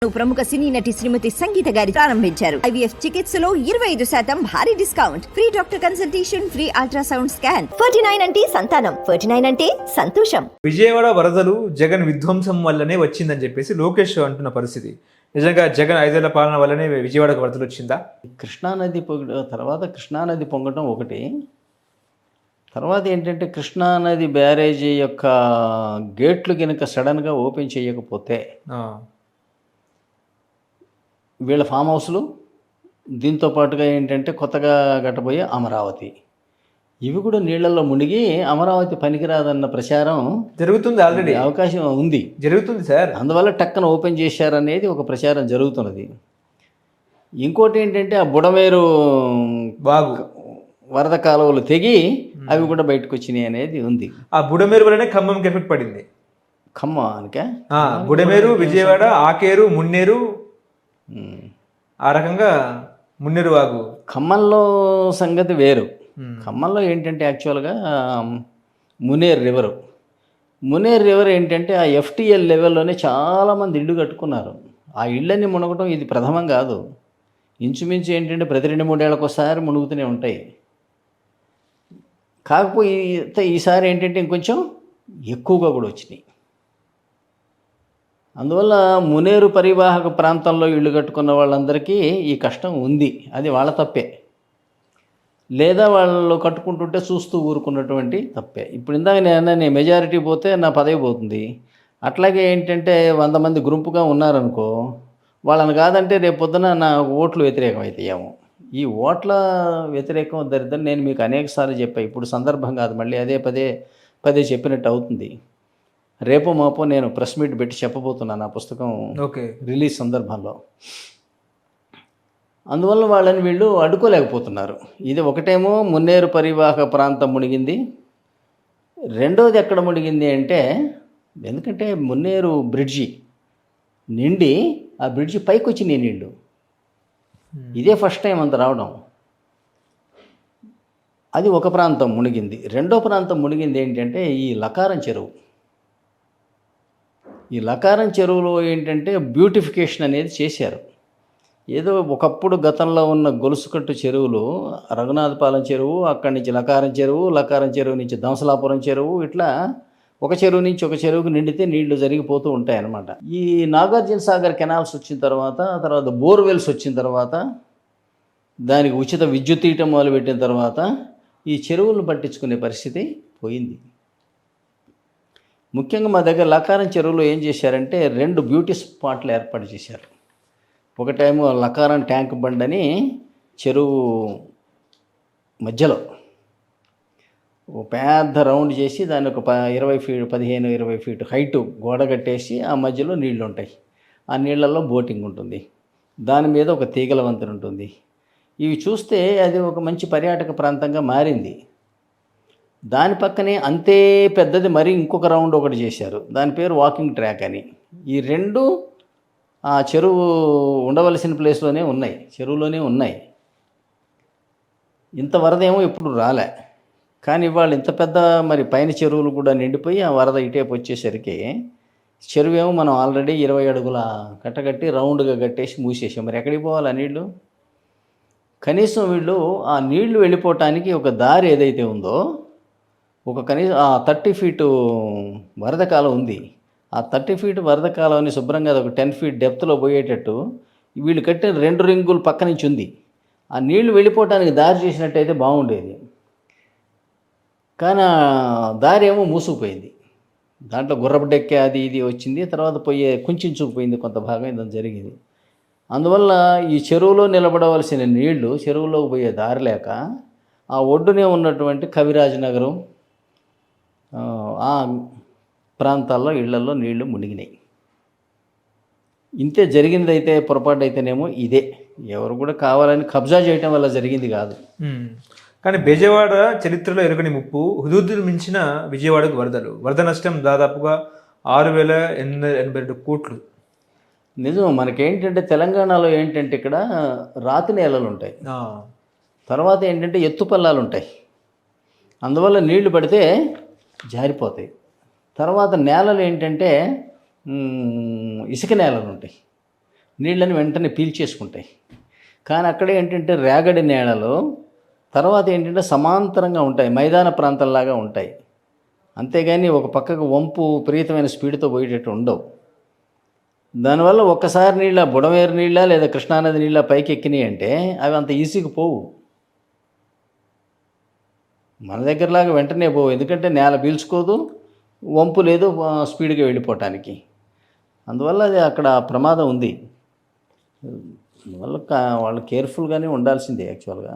ప్రముఖ సినీ నటి శ్రీమతి సంగీత గారి ప్రారంభించారు. IVF చికిత్సలో 25% భారీ discount, free doctor consultation, free ultrasound scan. 49 అంటే సంతానం, 49 అంటే సంతోషం. విజయవాడ వరదలు జగన్ విధ్వంసం వల్లనే వచ్చిందని చెప్పేసి లోకేష్ అంటున్న పరిస్థితి. నిజంగా జగన్ 5 ఏళ్ల పాలన వల్లనే విజయవాడకు వరదలు వచ్చిందా? కృష్ణానది తర్వాత కృష్ణానది పొంగటం ఒకటి, తర్వాత ఏంటంటే కృష్ణానది బ్యారేజీ యొక్క గేట్లు కనుక సడన్గా ఓపెన్ చేయకపోతే వీళ్ళ ఫామ్ హౌస్లు, దీంతో పాటుగా ఏంటంటే కొత్తగా కట్టబోయే అమరావతి, ఇవి కూడా నీళ్లలో మునిగి అమరావతి పనికిరాదన్న ప్రచారం జరుగుతుంది. ఆల్రెడీ అవకాశం ఉంది, జరుగుతుంది సార్. అందువల్ల టక్కన ఓపెన్ చేశారనేది ఒక ప్రచారం జరుగుతున్నది. ఇంకోటి ఏంటంటే ఆ బుడమేరు బాగు వరద కాలువలు తెగి అవి కూడా బయటకు వచ్చినాయి అనేది ఉంది. ఆ బుడమేరు వల్లనే ఖమ్మంకి ఎఫెక్ట్ పడింది. ఖమ్మానికే బుడమేరు, విజయవాడ, ఆకేరు, మున్నేరు, ఆ రకంగా మున్నేరు వాగు. ఖమ్మంలో సంగతి వేరు. ఖమ్మంలో ఏంటంటే యాక్చువల్గా మునేర్ రివర్ ఏంటంటే ఆ FTL లెవెల్లోనే చాలామంది ఇళ్ళు కట్టుకున్నారు. ఆ ఇళ్ళని మునగటం ఇది ప్రథమం కాదు. ఇంచుమించు ఏంటంటే ప్రతి 2-3 ఏళ్ళకి ఒకసారి మునుగుతూనే ఉంటాయి. కాకపోతే ఈసారి ఏంటంటే ఇంకొంచెం ఎక్కువగా కూడా వచ్చినాయి. అందువల్ల మునేరు పరివాహక ప్రాంతంలో ఇళ్ళు కట్టుకున్న వాళ్ళందరికీ ఈ కష్టం ఉంది. అది వాళ్ళ తప్పే, లేదా వాళ్ళు కట్టుకుంటుంటే చూస్తూ ఊరుకున్నటువంటి తప్పే. ఇప్పుడు ఇందాక నేను మెజారిటీ పోతే నా పదవి పోతుంది. అట్లాగే ఏంటంటే 100 మంది గ్రూపుగా ఉన్నారనుకో, వాళ్ళని కాదంటే రేపు పొద్దున నా ఓట్లు వ్యతిరేకం అవుతాయేమో. ఈ ఓట్ల వ్యతిరేకం దరిద్రం నేను మీకు అనేకసార్లు చెప్పాను. ఇప్పుడు సందర్భం కాదు, మళ్ళీ అదే పదే చెప్పినట్టు అవుతుంది. రేపో మాపో నేను ప్రెస్ మీట్ పెట్టి చెప్పబోతున్నాను ఆ పుస్తకం రిలీజ్ సందర్భంలో. అందువల్ల వాళ్ళని వీళ్ళు అడ్డుకోలేకపోతున్నారు. ఇది ఒకటేమో మున్నేరు పరివాహక ప్రాంతం మునిగింది. రెండోది ఎక్కడ మునిగింది అంటే, ఎందుకంటే మున్నేరు బ్రిడ్జి నిండి ఆ బ్రిడ్జి పైకి వచ్చినాయి నీళ్ళు. ఇదే ఫస్ట్ టైం అంత రావడం. అది ఒక ప్రాంతం మునిగింది. రెండో ప్రాంతం మునిగింది ఏంటంటే ఈ లకారం చెరువు. ఈ లకారం చెరువులో ఏంటంటే బ్యూటిఫికేషన్ అనేది చేశారు. ఏదో ఒకప్పుడు గతంలో ఉన్న గొలుసుకట్టు చెరువులు, రఘునాథపాలెం చెరువు, అక్కడి నుంచి లకారం చెరువు నుంచి దంసలాపురం చెరువు, ఇట్లా ఒక చెరువు నుంచి ఒక చెరువుకు నిండితే నీళ్లు జరిగిపోతూ ఉంటాయి అన్నమాట. ఈ నాగార్జున సాగర్ కెనాల్స్ వచ్చిన తర్వాత బోర్వెల్స్ వచ్చిన తర్వాత, దానికి ఉచిత విద్యుత్ ఇయటం మొదలుపెట్టిన తర్వాత ఈ చెరువులను పట్టించుకునే పరిస్థితి పోయింది. ముఖ్యంగా మా దగ్గర లకారం చెరువులో ఏం చేశారంటే 2 బ్యూటీ స్పాట్లు ఏర్పాటు చేశారు. ఒకటేమో లకారం ట్యాంక్ బండ్ అని చెరువు మధ్యలో ఒక పెద్ద రౌండ్ చేసి దాన్ని ఒక 15-20 ఫీట్ హైటు గోడ కట్టేసి ఆ మధ్యలో నీళ్లు ఉంటాయి. ఆ నీళ్లలో బోటింగ్ ఉంటుంది. దాని మీద ఒక తీగల వంతెన ఉంటుంది. ఇవి చూస్తే అది ఒక మంచి పర్యాటక ప్రాంతంగా మారింది. దాని పక్కనే అంతే పెద్దది మరి ఇంకొక రౌండ్ ఒకటి చేశారు. దాని పేరు వాకింగ్ ట్రాక్ అని. ఈ 2 ఆ చెరువు ఉండవలసిన ప్లేస్లోనే ఉన్నాయి, చెరువులోనే ఉన్నాయి. ఇంత వరద ఏమో ఎప్పుడు రాలే, కానీ ఇవాళ ఇంత పెద్ద మరి పైన చెరువులు కూడా నిండిపోయి ఆ వరద ఇటేపు వచ్చేసరికి చెరువు ఏమో మనం ఆల్రెడీ 20 అడుగుల కట్టగట్టి రౌండ్గా కట్టేసి మూసేసాం. మరి ఎక్కడికి పోవాలి ఆ నీళ్లు? కనీసం వీళ్ళు ఆ నీళ్లు వెళ్ళిపోవటానికి ఒక దారి ఏదైతే ఉందో, ఒక కనీసం ఆ 30 ఫీటు వరద కాలం ఉంది. ఆ 30 ఫీట్ వరద కాలంని శుభ్రంగా ఒక 10 ఫీట్ డెప్త్లో పోయేటట్టు వీళ్ళు కట్టిన 2 రింగులు పక్క నుంచి ఉంది. ఆ నీళ్లు వెళ్ళిపోవటానికి దారి చేసినట్టయితే బాగుండేది. కానీ దారి ఏమో మూసుకుపోయింది. దాంట్లో గుర్రపు డెక్కే అది ఇది వచ్చింది. తర్వాత కుంచుకుపోయింది కొంత భాగం. ఇదంతా జరిగింది. అందువల్ల ఈ చెరువులో నిలబడవలసిన నీళ్లు చెరువులోకి పోయే దారి లేక ఆ ఒడ్డునే ఉన్నటువంటి కవిరాజనగరం ఆ ప్రాంతాల్లో ఇళ్లలో నీళ్లు మునిగినాయి. ఇంతే జరిగిందైతే, పొరపాటు అయితేనేమో ఇదే. ఎవరు కూడా కావాలని కబ్జా చేయటం వల్ల జరిగింది కాదు. కానీ విజయవాడ చరిత్రలో ఎరుగని ముప్పు, హుదూదులు మించిన విజయవాడకు వరదలు. వరద నష్టం దాదాపుగా 6,882 కోట్లు. నిజం. మనకేంటంటే తెలంగాణలో ఏంటంటే ఇక్కడ రాతి నేలలు ఉంటాయి, తర్వాత ఏంటంటే ఎత్తుపల్లాలు ఉంటాయి. అందువల్ల నీళ్లు పడితే జారిపోతాయి. తర్వాత నేలలు ఏంటంటే ఇసుక నేలలు ఉంటాయి. నీళ్ళని వెంటనే పీల్చేసుకుంటాయి. కానీ అక్కడే ఏంటంటే రేగడి నేలలో తర్వాత ఏంటంటే సమాంతరంగా ఉంటాయి, మైదాన ప్రాంతాల్లాగా ఉంటాయి. అంతేగాని ఒక పక్కకు వంపు విపరీతమైన స్పీడ్తో పోయేటట్టు ఉండవు. దానివల్ల ఒక్కసారి నీళ్ళ బుడమేరు నీళ్ళ లేదా కృష్ణానది నీళ్ళ పైకి ఎక్కినాయి అంటే అవి అంత ఈజీగా పోవు, మన దగ్గరలాగా వెంటనే పోవు. ఎందుకంటే నేల పీల్చుకోదు, వంపు లేదు స్పీడ్గా వెళ్ళిపోవటానికి. అందువల్ల అది అక్కడ ప్రమాదం ఉంది. అందువల్ల వాళ్ళు కేర్ఫుల్గానే ఉండాల్సిందే యాక్చువల్గా.